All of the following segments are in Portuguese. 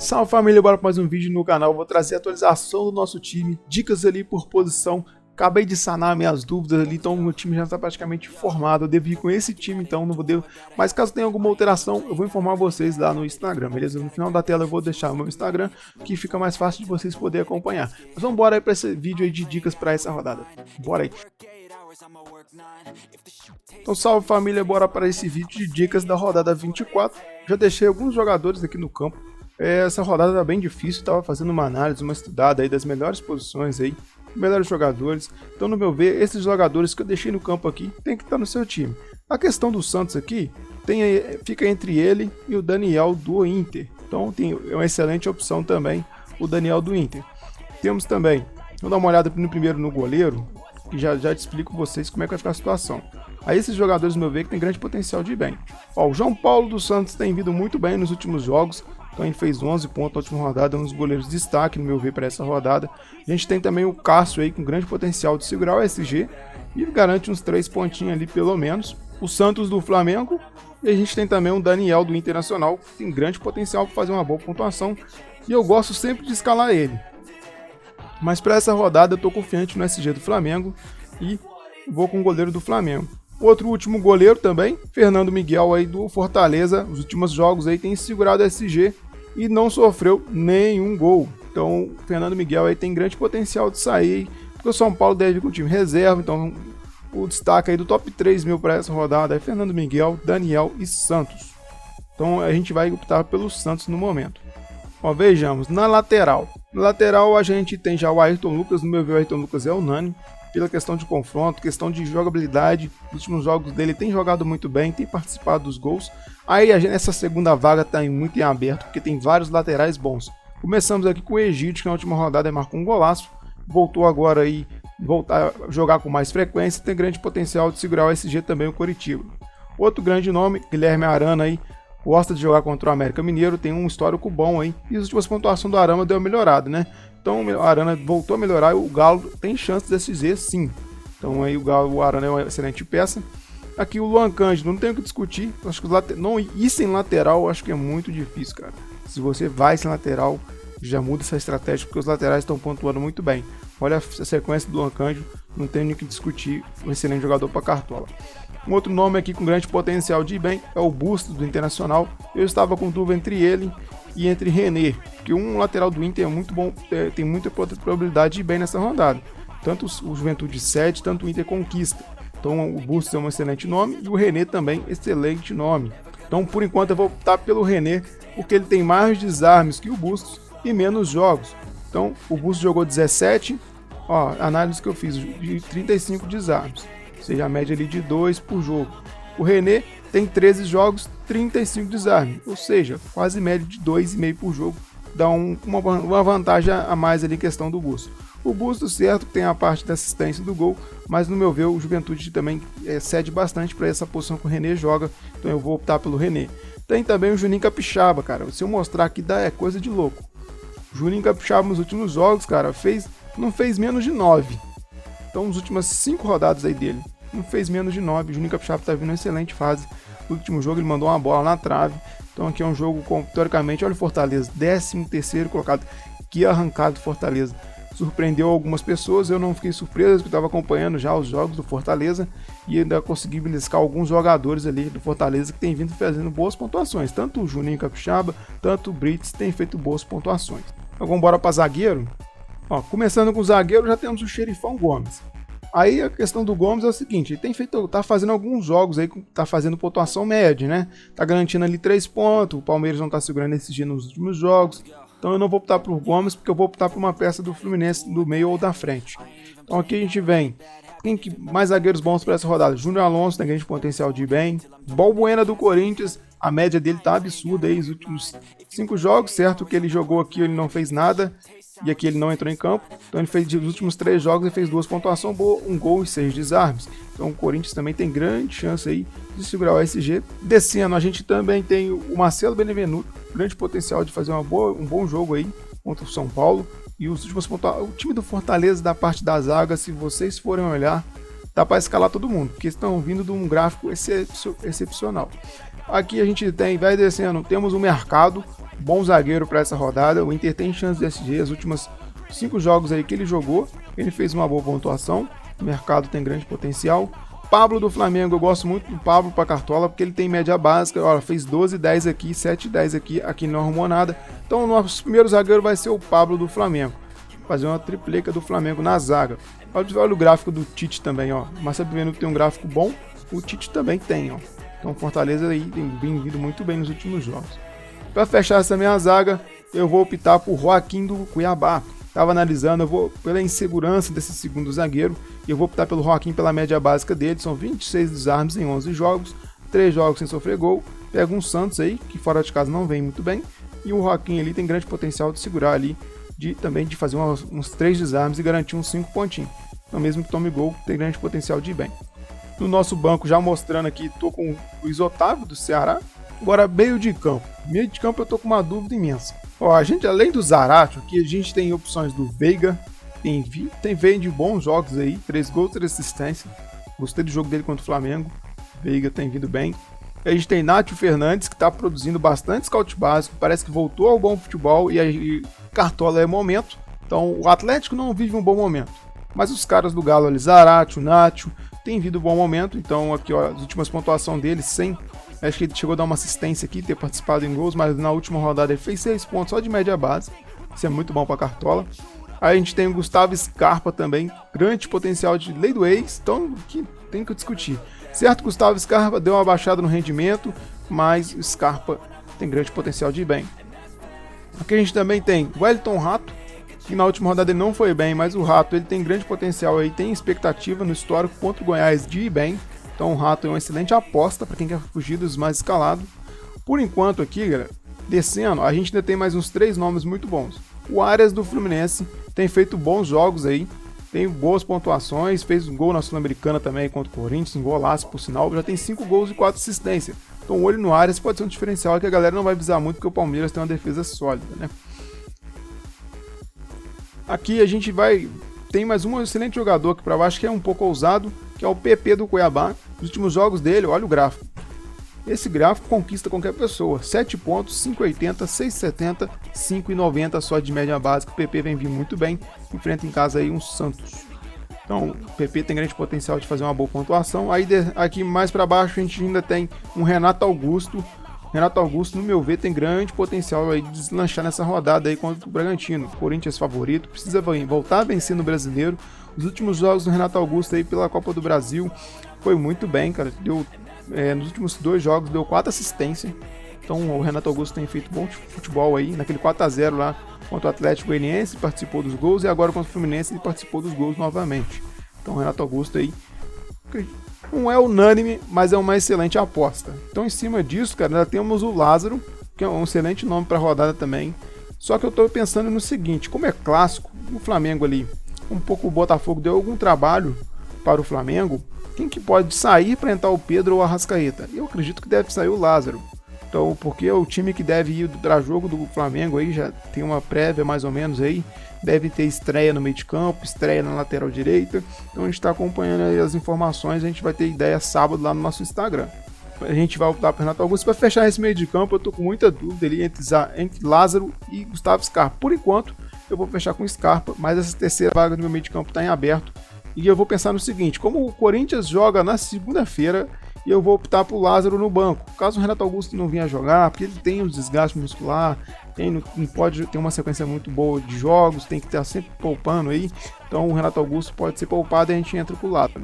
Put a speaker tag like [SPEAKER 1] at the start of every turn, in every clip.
[SPEAKER 1] Salve família, bora para mais um vídeo no canal. Vou trazer a atualização do nosso time, dicas ali por posição. Acabei de sanar minhas dúvidas ali, então o meu time já está praticamente formado. Eu devo ir com esse time, então não vou ter. Mas caso tenha alguma alteração, eu vou informar vocês lá no Instagram, beleza? No final da tela eu vou deixar o meu Instagram, que fica mais fácil de vocês poderem acompanhar. Mas vamos embora aí para esse vídeo aí de dicas para essa rodada. Bora aí. Então salve família, bora para esse vídeo de dicas da rodada 24. Já deixei alguns jogadores aqui no campo. Essa rodada tá bem difícil, tava fazendo uma análise, uma estudada aí das melhores posições aí, melhores jogadores. Então, no meu ver, esses jogadores que eu deixei no campo aqui tem que estar no seu time. A questão do Santos aqui fica entre ele e o Daniel do Inter. Então, é uma excelente opção também o Daniel do Inter. Temos também, vou dar uma olhada primeiro no goleiro, que já te explico vocês como é que vai ficar a situação. Aí esses jogadores, no meu ver, que tem grande potencial de ir bem. Ó, o João Paulo dos Santos tem vindo muito bem nos últimos jogos. Então ele fez 11 pontos na última rodada, um dos goleiros de destaque, no meu ver, para essa rodada. A gente tem também o Cássio aí com grande potencial de segurar o SG e garante uns 3 pontinhos ali pelo menos. O Santos do Flamengo e a gente tem também o Daniel do Internacional, que tem grande potencial para fazer uma boa pontuação e eu gosto sempre de escalar ele. Mas para essa rodada eu estou confiante no SG do Flamengo e vou com o goleiro do Flamengo. Outro último goleiro também, Fernando Miguel aí do Fortaleza, os últimos jogos aí tem segurado o SG e não sofreu nenhum gol. Então o Fernando Miguel aí tem grande potencial de sair, porque o São Paulo deve ir com o time reserva, então o destaque aí do top 3 mil para essa rodada é Fernando Miguel, Daniel e Santos. Então a gente vai optar pelo Santos no momento. Ó, vejamos, na lateral. Na lateral a gente tem já o Ayrton Lucas, no meu ver o Ayrton Lucas é unânime. Pela questão de confronto, questão de jogabilidade, nos últimos jogos dele tem jogado muito bem, tem participado dos gols. Aí essa segunda vaga está muito em aberto, porque tem vários laterais bons. Começamos aqui com o Egídio, que na última rodada marcou um golaço, voltou agora aí, voltar a jogar com mais frequência, tem grande potencial de segurar o SG também, o Coritiba. Outro grande nome, Guilherme Arana aí, gosta de jogar contra o América Mineiro, tem um histórico bom aí, e as últimas pontuações do Arana deu uma melhorada, né? Então o Arana voltou a melhorar e o Galo tem chance de SG sim. Então aí o Arana é uma excelente peça. Aqui o Luan Cândido, não tem o que discutir. Acho que não ir sem lateral, acho que é muito difícil, cara. Se você vai sem lateral, já muda essa estratégia, porque os laterais estão pontuando muito bem. Olha a sequência do Luan Cândido, não tem nem o que discutir, um excelente jogador para cartola. Um outro nome aqui com grande potencial de ir bem é o Bustos do Internacional. Eu estava com dúvida entre ele e entre René, que um lateral do Inter é muito bom, tem muita probabilidade de ir bem nessa rodada. Tanto o Juventude 7, tanto o Inter conquista. Então o Bustos é um excelente nome e o René também excelente nome. Então por enquanto eu vou optar pelo René, porque ele tem mais desarmes que o Bustos e menos jogos. Então o Bustos jogou 17, ó, análise que eu fiz de 35 desarmes, ou seja, a média ali de 2 por jogo. O René tem 13 jogos, 35 desarmes, ou seja, quase média de 2,5 por jogo, dá uma vantagem a mais ali em questão do Bustos. O Bustos, certo, tem a parte da assistência do gol, mas no meu ver o Juventude também cede bastante para essa posição que o René joga, então eu vou optar pelo René. Tem também o Juninho Capixaba, cara, se eu mostrar aqui é coisa de louco. O Juninho Capixaba nos últimos jogos, cara, não fez menos de 9, então nas últimas 5 rodadas aí dele, não fez menos de 9, o Juninho Capixaba está vindo em excelente fase. No último jogo ele mandou uma bola na trave, então aqui é um jogo teoricamente, olha o Fortaleza, 13º colocado, que arrancado do Fortaleza. Surpreendeu algumas pessoas, eu não fiquei surpreso, porque estava acompanhando já os jogos do Fortaleza e ainda consegui beliscar alguns jogadores ali do Fortaleza que tem vindo fazendo boas pontuações, tanto o Juninho Capixaba, tanto o Brits tem feito boas pontuações. Então vamos embora para zagueiro. Ó, começando com o zagueiro, já temos o Xerifão Gomes. Aí a questão do Gomes é o seguinte, ele tá fazendo alguns jogos aí, tá fazendo pontuação média, né? Tá garantindo ali 3 pontos, o Palmeiras não tá segurando esse dia nos últimos jogos. Então eu não vou optar por Gomes, porque eu vou optar por uma peça do Fluminense do meio ou da frente. Então aqui a gente vem, quem que mais zagueiros bons para essa rodada? Júnior Alonso tem grande potencial de ir bem. Balbuena do Corinthians, a média dele tá absurda aí, os últimos 5 jogos, certo? Que ele jogou aqui, ele não fez nada. E aqui ele não entrou em campo, então ele fez dos últimos 3 jogos, ele fez 2 pontuações boas, 1 gol e 6 desarmes. Então o Corinthians também tem grande chance aí de segurar o SG. Descendo, a gente também tem o Marcelo Benevenuto, grande potencial de fazer um bom jogo aí contra o São Paulo. E os últimos pontuações, o time do Fortaleza da parte da zaga, se vocês forem olhar, dá para escalar todo mundo, porque estão vindo de um gráfico excepcional. Aqui a gente vai descendo, temos o Mercado, bom zagueiro para essa rodada. O Inter tem chance de SG, as últimas 5 jogos aí que ele jogou, ele fez uma boa pontuação. O Mercado tem grande potencial. Pablo do Flamengo, eu gosto muito do Pablo para Cartola, porque ele tem média básica, olha, fez 12, 10 aqui, 7, 10 aqui não arrumou nada. Então o nosso primeiro zagueiro vai ser o Pablo do Flamengo. Fazer uma tripleca do Flamengo na zaga. Olha o gráfico do Tite também, ó. O Marcelo Benuto tem um gráfico bom, o Tite também tem, ó. Então Fortaleza aí tem vindo muito bem nos últimos jogos. Para fechar essa minha zaga, eu vou optar por Joaquim do Cuiabá. Estava analisando, eu vou pela insegurança desse segundo zagueiro, e eu vou optar pelo Joaquim pela média básica dele. São 26 desarmes em 11 jogos, 3 jogos sem sofrer gol. Pega um Santos aí, que fora de casa não vem muito bem, e o Joaquim ali tem grande potencial de segurar ali, também de fazer uns 3 desarmes e garantir uns 5 pontinhos. Então mesmo que tome gol, tem grande potencial de ir bem. No nosso banco, já mostrando aqui, tô com o Luiz Otávio do Ceará. Agora, meio de campo. Meio de campo eu tô com uma dúvida imensa. Ó, a gente, além do Zaratio, aqui a gente tem opções do Veiga, vem de bons jogos aí, 3 gols, 3 assistências. Gostei do jogo dele contra o Flamengo. Veiga tem vindo bem. A gente tem Nátio Fernandes, que está produzindo bastante scout básico, parece que voltou ao bom futebol e aí Cartola é momento. Então o Atlético não vive um bom momento. Mas os caras do Galo ali, Zaratio, Nátio, tem vindo um bom momento. Então aqui, ó, as últimas pontuações dele, 100. Acho que ele chegou a dar uma assistência aqui, ter participado em gols, mas na última rodada ele fez 6 pontos só de média base. Isso é muito bom para Cartola. Aí a gente tem o Gustavo Scarpa também, grande potencial de lei do ex, então que tem que discutir. Certo, Gustavo Scarpa deu uma baixada no rendimento, mas o Scarpa tem grande potencial de ir bem. Aqui a gente também tem o Wellington Rato, que na última rodada ele não foi bem, mas o Rato ele tem grande potencial aí, tem expectativa no histórico contra o Goiás de ir bem. Então o Rato é uma excelente aposta para quem quer fugir dos mais escalados. Por enquanto aqui, galera, descendo, a gente ainda tem mais uns 3 nomes muito bons. O Arias do Fluminense tem feito bons jogos aí, tem boas pontuações, fez um gol na Sul-Americana também contra o Corinthians, um golaço por sinal, já tem 5 gols e 4 assistências. Então o olho no Arias pode ser um diferencial que a galera não vai visar muito, porque o Palmeiras tem uma defesa sólida, né? Aqui a gente tem mais um excelente jogador aqui para baixo, que é um pouco ousado, que é o PP do Cuiabá. Os últimos jogos dele, olha o gráfico. Esse gráfico conquista qualquer pessoa. 7 pontos, 5,80, 6,70, 5,90 só de média básica. O PP vem vindo muito bem. Enfrenta em casa aí um Santos. Então, o PP tem grande potencial de fazer uma boa pontuação. Aí aqui mais para baixo a gente ainda tem um Renato Augusto. Renato Augusto, no meu ver, tem grande potencial aí de deslanchar nessa rodada aí contra o Bragantino. Corinthians favorito, precisa voltar a vencer no Brasileiro. Os últimos jogos do Renato Augusto aí pela Copa do Brasil foi muito bem, cara. Nos últimos 2 jogos deu 4 assistências. Então o Renato Augusto tem feito bom futebol aí. Naquele 4-0 lá contra o Atlético Goianiense, participou dos gols. E agora contra o Fluminense ele participou dos gols novamente. Então o Renato Augusto aí não é unânime, mas é uma excelente aposta. Então em cima disso, cara, ainda temos o Lázaro, que é um excelente nome para a rodada também. Só que eu estou pensando no seguinte, como é clássico, o Flamengo ali, um pouco o Botafogo deu algum trabalho para o Flamengo, quem que pode sair para entrar o Pedro ou o Arrascaeta? Eu acredito que deve sair o Lázaro. Então, porque o time que deve ir para jogo do Flamengo aí, já tem uma prévia mais ou menos aí, deve ter estreia no meio de campo, estreia na lateral direita. Então a gente está acompanhando aí as informações, a gente vai ter ideia sábado lá no nosso Instagram. A gente vai optar para Renato Augusto. Para fechar esse meio de campo, eu tô com muita dúvida ali entre Lázaro e Gustavo Scarpa. Por enquanto, eu vou fechar com Scarpa, mas essa terceira vaga do meu meio de campo está em aberto. E eu vou pensar no seguinte, como o Corinthians joga na segunda-feira, eu vou optar por Lázaro no banco. Caso o Renato Augusto não venha jogar, porque ele tem um desgaste muscular, não pode ter uma sequência muito boa de jogos, tem que estar sempre poupando aí. Então o Renato Augusto pode ser poupado e a gente entra com o Lázaro.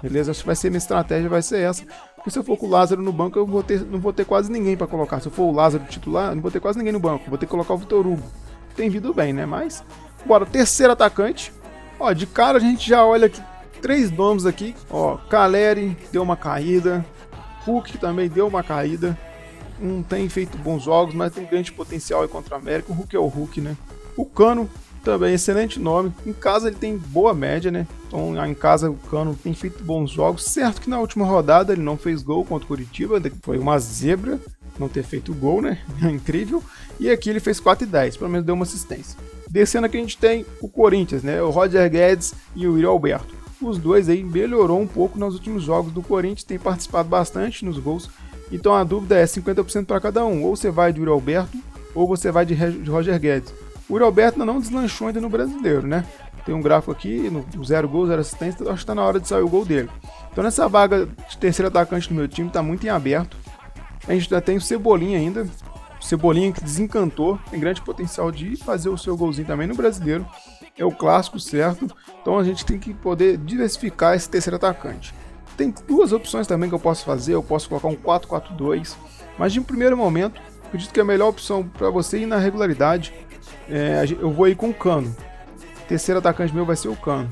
[SPEAKER 1] Beleza? Acho que vai ser minha estratégia, vai ser essa. Porque se eu for com o Lázaro no banco, eu não vou ter quase ninguém para colocar. Se eu for o Lázaro titular, eu não vou ter quase ninguém no banco. Vou ter que colocar o Vitor Hugo. Tem vindo bem, né? Mas, bora, terceiro atacante. Ó, de cara a gente já olha aqui 3 nomes aqui. Ó, Caleri deu uma caída. Hulk também deu uma caída. Não tem feito bons jogos, mas tem grande potencial aí contra a América. O Hulk é o Hulk, né? O Cano também, excelente nome. Em casa ele tem boa média, né? Então em casa o Cano tem feito bons jogos. Certo que na última rodada ele não fez gol contra o Curitiba. Foi uma zebra não ter feito gol, né? Incrível. E aqui ele fez 4-10, pelo menos deu uma assistência. Descendo aqui a gente tem o Corinthians, né? O Roger Guedes e o Yuri Alberto. os dois aí melhorou um pouco nos últimos jogos do Corinthians, tem participado bastante nos gols. Então a dúvida é 50% para cada um, ou você vai de Yuri Alberto ou você vai de Roger Guedes. O Yuri Alberto não deslanchou ainda no Brasileiro, né? Tem um gráfico aqui, no 0 gols, 0 assistência, acho que está na hora de sair o gol dele. Então nessa vaga de terceiro atacante do meu time está muito em aberto. A gente já tem o Cebolinha ainda, o Cebolinha que desencantou, tem grande potencial de fazer o seu golzinho também no Brasileiro. É o clássico certo, então a gente tem que poder diversificar esse terceiro atacante. Tem duas opções também que eu posso fazer, eu posso colocar um 4-4-2, mas de um primeiro momento, acredito que a melhor opção para você ir na regularidade, eu vou ir com o Cano. O terceiro atacante meu vai ser o Cano.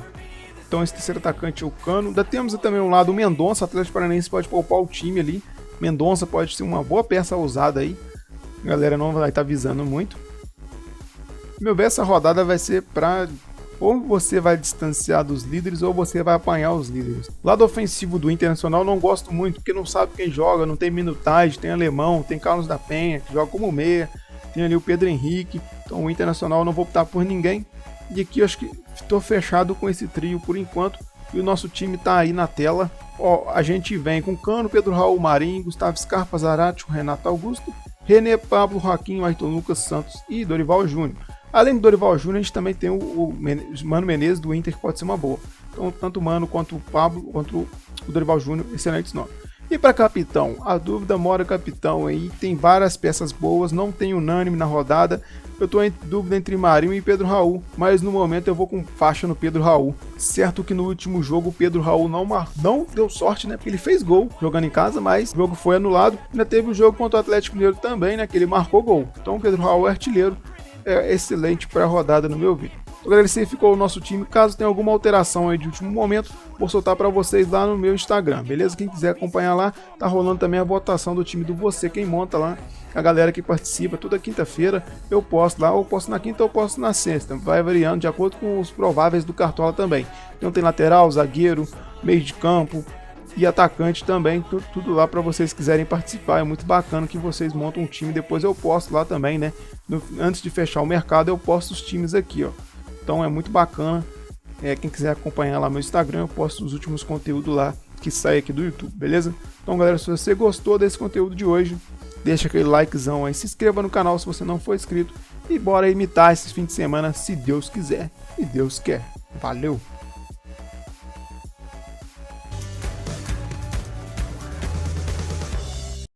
[SPEAKER 1] Então esse terceiro atacante é o Cano. Ainda temos também um lado o Mendonça, o Atlético Paranaense pode poupar o time ali. Mendonça pode ser uma boa peça usada aí. A galera não vai estar visando muito. Meu bem, essa rodada vai ser para ou você vai distanciar dos líderes ou você vai apanhar os líderes. Lado ofensivo do Internacional não gosto muito, porque não sabe quem joga, não tem minutagem, tem Alemão, tem Carlos da Penha, que joga como meia, tem ali o Pedro Henrique, então o Internacional eu não vou optar por ninguém. E aqui eu acho que estou fechado com esse trio por enquanto, e o nosso time está aí na tela. Ó, a gente vem com Cano, Pedro Raul, Marinho, Gustavo Scarpa, Zarate, Renato Augusto, René, Pablo, Joaquim, Ayrton Lucas, Santos e Dorival Júnior. Além do Dorival Júnior, a gente também tem o Mano Menezes do Inter, que pode ser uma boa. Então, tanto o Mano quanto o Pablo, quanto o Dorival Júnior, excelentes nomes. E para capitão, a dúvida mora capitão aí, tem várias peças boas, não tem unânime na rodada. Eu estou em dúvida entre Marinho e Pedro Raul, mas no momento eu vou com faixa no Pedro Raul. Certo que no último jogo o Pedro Raul não deu sorte, né? Porque ele fez gol jogando em casa, mas o jogo foi anulado. Ainda teve o jogo contra o Atlético Mineiro também, né? Que ele marcou gol. Então o Pedro Raul é artilheiro. É excelente para a rodada no meu vídeo. Então, galera, esse ficou o nosso time. Caso tenha alguma alteração aí de último momento, vou soltar para vocês lá no meu Instagram, beleza? Quem quiser acompanhar lá, tá rolando também a votação do time do Você Quem Monta lá. A galera que participa, toda quinta-feira eu posto lá, ou posto na quinta ou posto na sexta. Vai variando de acordo com os prováveis do Cartola também. Então tem lateral, zagueiro, meio de campo e atacante também, tudo lá para vocês quiserem participar. É muito bacana que vocês montam um time, depois eu posto lá também, né? Antes de fechar o mercado eu posto os times aqui, ó. Então é muito bacana. Quem quiser acompanhar lá no meu Instagram, eu posto os últimos conteúdos lá que sai aqui do YouTube, beleza? Então, galera, se você gostou desse conteúdo de hoje, deixa aquele likezão aí, se inscreva no canal se você não for inscrito e bora imitar esse fim de semana, se Deus quiser e Deus quer. Valeu!